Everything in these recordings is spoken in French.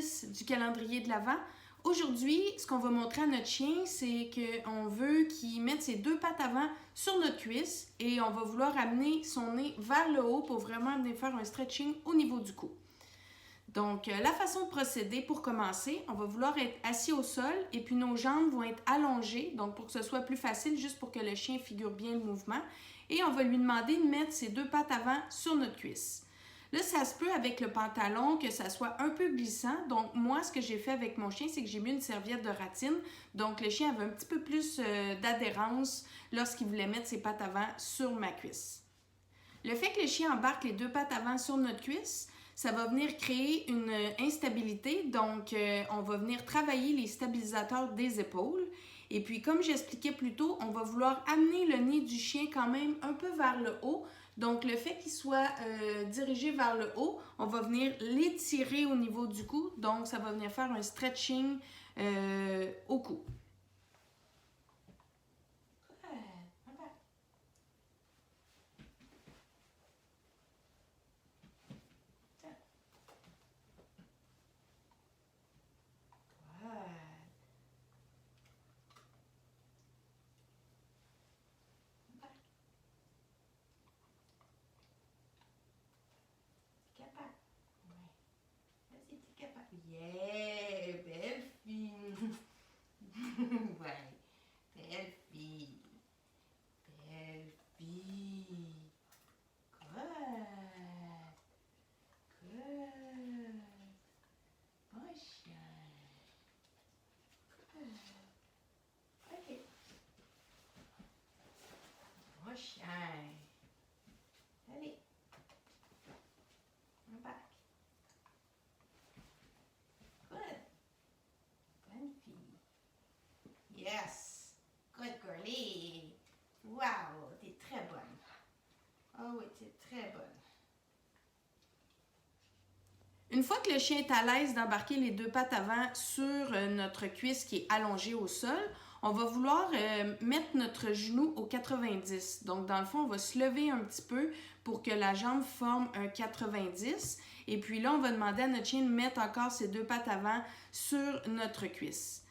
6 du calendrier de l'Avent. Aujourd'hui, ce qu'on va montrer à notre chien, c'est qu'on veut qu'il mette ses 2 pattes avant sur notre cuisse et on va vouloir amener son nez vers le haut pour vraiment venir faire un stretching au niveau du cou. Donc, la façon de procéder pour commencer, on va vouloir être assis au sol et puis nos jambes vont être allongées, donc pour que ce soit plus facile, juste pour que le chien figure bien le mouvement. Et on va lui demander de mettre ses 2 pattes avant sur notre cuisse. Là, ça se peut avec le pantalon que ça soit un peu glissant. Donc, moi, ce que j'ai fait avec mon chien, c'est que j'ai mis une serviette de ratine. Donc, le chien avait un petit peu plus d'adhérence lorsqu'il voulait mettre ses pattes avant sur ma cuisse. Le fait que le chien embarque les 2 pattes avant sur notre cuisse, ça va venir créer une instabilité. Donc, on va venir travailler les stabilisateurs des épaules. Et puis, comme j'expliquais plus tôt, on va vouloir amener le nez du chien quand même un peu vers le haut. Donc, le fait qu'il soit dirigé vers le haut, on va venir l'étirer au niveau du cou. Donc, ça va venir faire un stretching au cou. Yeah, belle fille. Ouais, belle fille. Belle fille. Good. Good. Bon chien. Good. OK. Bon chien. Allez. I'm back. Yes. Good girlie. Wow, t'es très bonne. Oh oui, t'es très bonne. Une fois que le chien est à l'aise d'embarquer les 2 pattes avant sur notre cuisse qui est allongée au sol, on va vouloir mettre notre genou au 90. Donc, dans le fond, on va se lever un petit peu pour que la jambe forme un 90. Et puis là, on va demander à notre chien de mettre encore ses 2 pattes avant sur notre cuisse.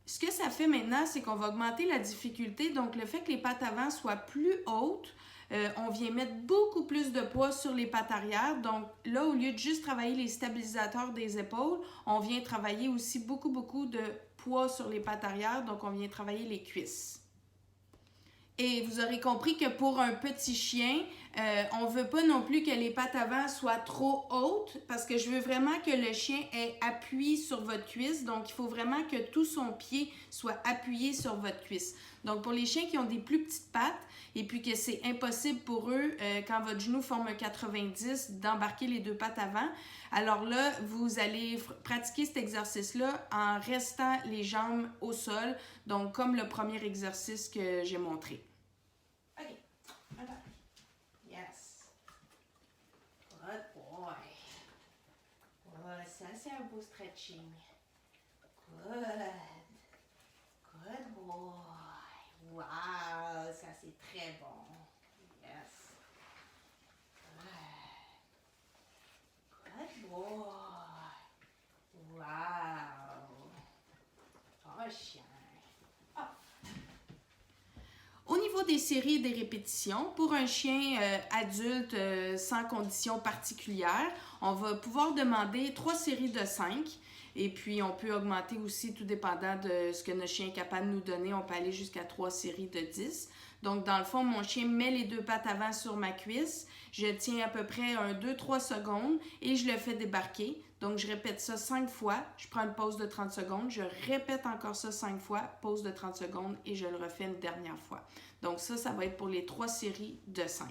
Ce que ça fait maintenant, c'est qu'on va augmenter la difficulté. Donc, le fait que les pattes avant soient plus hautes, on vient mettre beaucoup plus de poids sur les pattes arrière. Donc, là, au lieu de juste travailler les stabilisateurs des épaules, on vient travailler aussi beaucoup de poids sur les pattes arrière. Donc, on vient travailler les cuisses. Et vous aurez compris que pour un petit chien, on ne veut pas non plus que les pattes avant soient trop hautes parce que je veux vraiment que le chien ait appui sur votre cuisse. Donc, il faut vraiment que tout son pied soit appuyé sur votre cuisse. Donc, pour les chiens qui ont des plus petites pattes et puis que c'est impossible pour eux, quand votre genou forme un 90, d'embarquer les 2 pattes avant, alors là, vous allez pratiquer cet exercice-là en restant les jambes au sol. Donc, comme le premier exercice que j'ai montré. OK. Yes. Good boy. Voilà, ça c'est un beau stretching. Good. Good boy. Wow, ça c'est très bon. Yes. Good. Good boy. Wow. Oh chien. Au niveau des séries et des répétitions, pour un chien adulte sans conditions particulières, on va pouvoir demander 3 séries de 5. Et puis, on peut augmenter aussi, tout dépendant de ce que notre chien est capable de nous donner, on peut aller jusqu'à 3 séries de 10. Donc, dans le fond, mon chien met les 2 pattes avant sur ma cuisse. Je tiens à peu près 2-3 secondes et je le fais débarquer. Donc, je répète ça 5 fois. Je prends une pause de 30 secondes. Je répète encore ça 5 fois. Pause de 30 secondes et je le refais une dernière fois. Donc, ça va être pour les 3 séries de 5.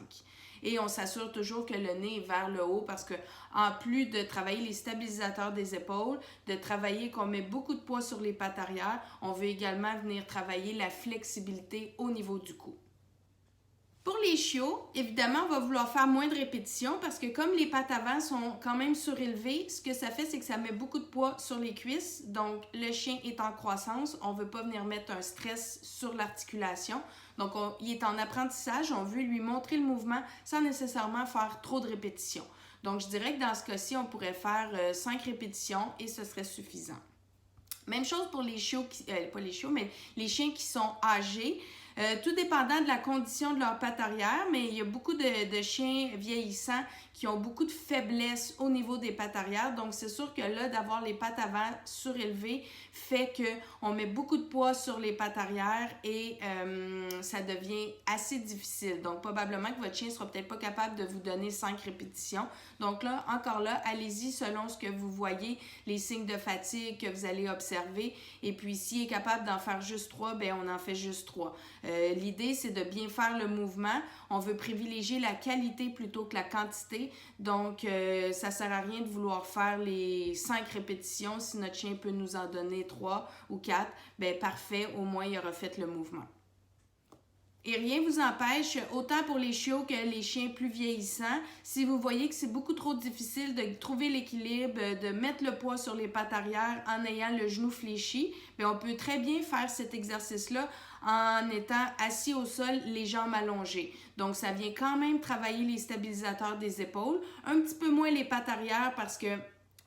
Et on s'assure toujours que le nez est vers le haut parce que, en plus de travailler les stabilisateurs des épaules, de travailler qu'on met beaucoup de poids sur les pattes arrière, on veut également venir travailler la flexibilité au niveau du cou. Pour les chiots, évidemment, on va vouloir faire moins de répétitions parce que comme les pattes avant sont quand même surélevées, ce que ça fait, c'est que ça met beaucoup de poids sur les cuisses. Donc, le chien est en croissance. On ne veut pas venir mettre un stress sur l'articulation. Donc, il est en apprentissage. On veut lui montrer le mouvement sans nécessairement faire trop de répétitions. Donc, je dirais que dans ce cas-ci, on pourrait faire 5 répétitions et ce serait suffisant. Même chose pour les chiots, pas les chiots, mais les chiens qui sont âgés. Tout dépendant de la condition de leur patte arrière, mais il y a beaucoup de chiens vieillissants qui ont beaucoup de faiblesse au niveau des pattes arrière. Donc, c'est sûr que là, d'avoir les pattes avant surélevées fait qu'on met beaucoup de poids sur les pattes arrière et ça devient assez difficile. Donc, probablement que votre chien ne sera peut-être pas capable de vous donner 5 répétitions. Donc là, encore là, allez-y selon ce que vous voyez, les signes de fatigue que vous allez observer. Et puis, s'il est capable d'en faire juste 3, bien, on en fait juste 3. L'idée, c'est de bien faire le mouvement. On veut privilégier la qualité plutôt que la quantité. Donc, ça ne sert à rien de vouloir faire les 5 répétitions. Si notre chien peut nous en donner 3 ou 4, bien parfait, au moins il aura fait le mouvement. Et rien ne vous empêche, autant pour les chiots que les chiens plus vieillissants, si vous voyez que c'est beaucoup trop difficile de trouver l'équilibre, de mettre le poids sur les pattes arrière en ayant le genou fléchi, bien, on peut très bien faire cet exercice-là en étant assis au sol, les jambes allongées. Donc, ça vient quand même travailler les stabilisateurs des épaules, un petit peu moins les pattes arrière parce que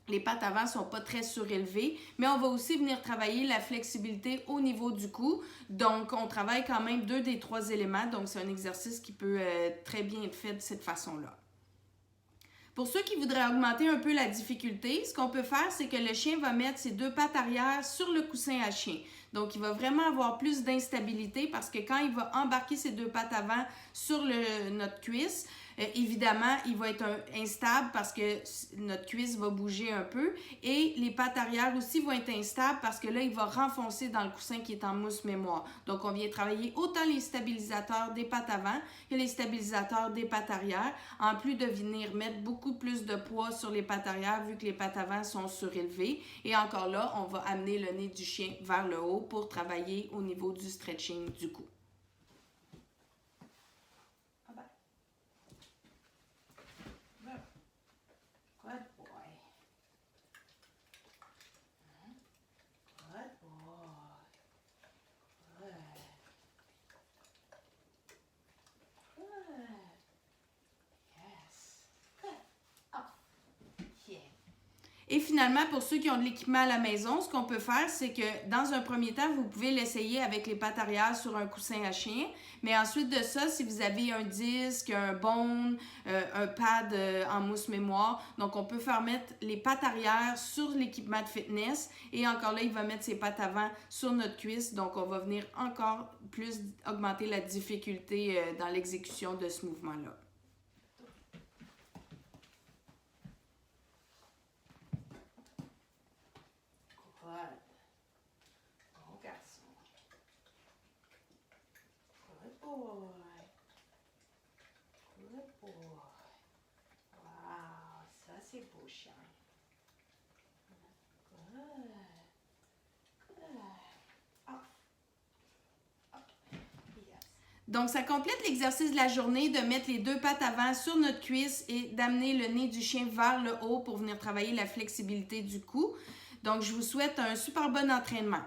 les pattes avant ne sont pas très surélevées, mais on va aussi venir travailler la flexibilité au niveau du cou. Donc, on travaille quand même 2 des 3 éléments. Donc, c'est un exercice qui peut très bien être fait de cette façon-là. Pour ceux qui voudraient augmenter un peu la difficulté, ce qu'on peut faire, c'est que le chien va mettre ses 2 pattes arrière sur le coussin à chien. Donc, il va vraiment avoir plus d'instabilité parce que quand il va embarquer ses 2 pattes avant sur notre cuisse, évidemment, il va être instable parce que notre cuisse va bouger un peu et les pattes arrière aussi vont être instables parce que là, il va renfoncer dans le coussin qui est en mousse mémoire. Donc, on vient travailler autant les stabilisateurs des pattes avant que les stabilisateurs des pattes arrière, en plus de venir mettre beaucoup plus de poids sur les pattes arrière vu que les pattes avant sont surélevées. Et encore là, on va amener le nez du chien vers le haut pour travailler au niveau du stretching du cou. Et finalement, pour ceux qui ont de l'équipement à la maison, ce qu'on peut faire, c'est que dans un premier temps, vous pouvez l'essayer avec les pattes arrière sur un coussin à chien. Mais ensuite de ça, si vous avez un disque, un bone, un pad en mousse mémoire, donc on peut faire mettre les pattes arrière sur l'équipement de fitness. Et encore là, il va mettre ses pattes avant sur notre cuisse. Donc, on va venir encore plus augmenter la difficulté dans l'exécution de ce mouvement-là. C'est beau, chien. Donc, ça complète l'exercice de la journée de mettre les 2 pattes avant sur notre cuisse et d'amener le nez du chien vers le haut pour venir travailler la flexibilité du cou. Donc, je vous souhaite un super bon entraînement.